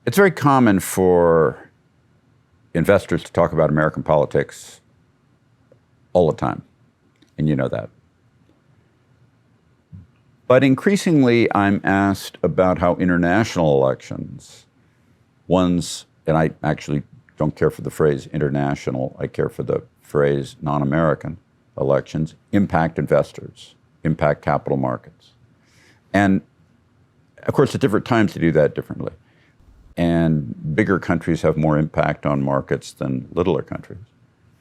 It's very common for investors to talk about American politics all the time, and you know that. But increasingly, I'm asked about how international elections, and I actually don't care for the phrase international, I care for the phrase non-American elections, impact investors, impact capital markets. And of course, at different times, they do that differently. And bigger countries have more impact on markets than littler countries,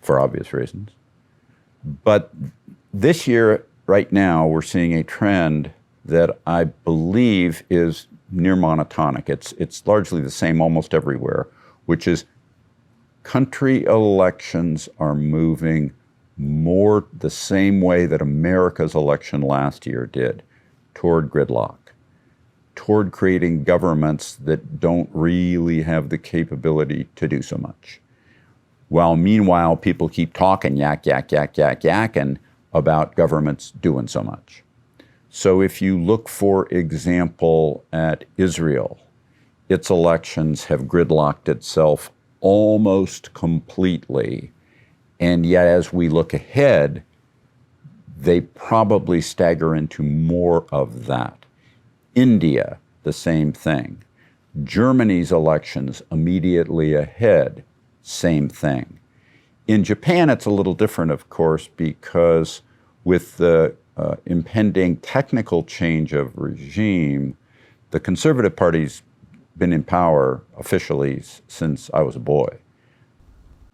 for obvious reasons. But this year, right now, we're seeing a trend that I believe is near monotonic. It's largely the same almost everywhere, which is country elections are moving more the same way that America's election last year did, toward gridlock, toward creating governments that don't really have the capability to do so much. While meanwhile, people keep talking yakking about governments doing so much. So if you look, for example, at Israel, its elections have gridlocked itself almost completely. And yet, as we look ahead, they probably stagger into more of that. India, the same thing. Germany's elections immediately ahead, same thing. In Japan, it's a little different, of course, because with the impending technical change of regime, the Conservative Party's been in power officially since I was a boy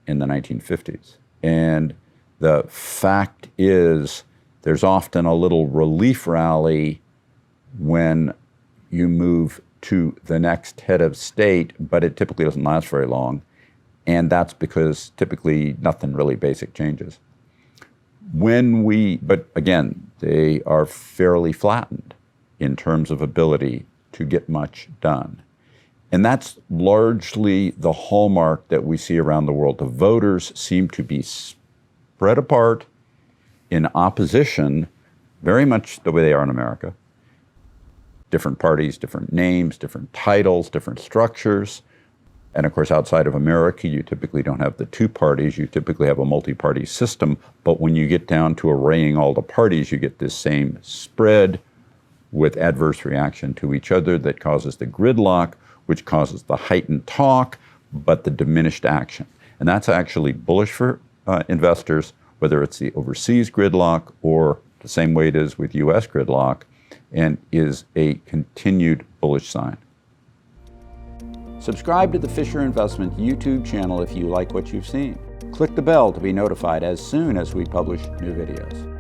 in the 1950s. And the fact is, there's often a little relief rally when you move to the next head of state, but it typically doesn't last very long. And that's because typically nothing really basic changes. But again, they are fairly flattened in terms of ability to get much done. And that's largely the hallmark that we see around the world. The voters seem to be spread apart in opposition, very much the way they are in America. Different parties, different names, different titles, different structures. And of course, outside of America, you typically don't have the two parties. You typically have a multi-party system. But when you get down to arraying all the parties, you get this same spread with adverse reaction to each other that causes the gridlock, which causes the heightened talk, but the diminished action. And that's actually bullish for investors, whether it's the overseas gridlock or the same way it is with US gridlock, and is a continued bullish sign. Subscribe to the Fisher Investment YouTube channel if you like what you've seen. Click the bell to be notified as soon as we publish new videos.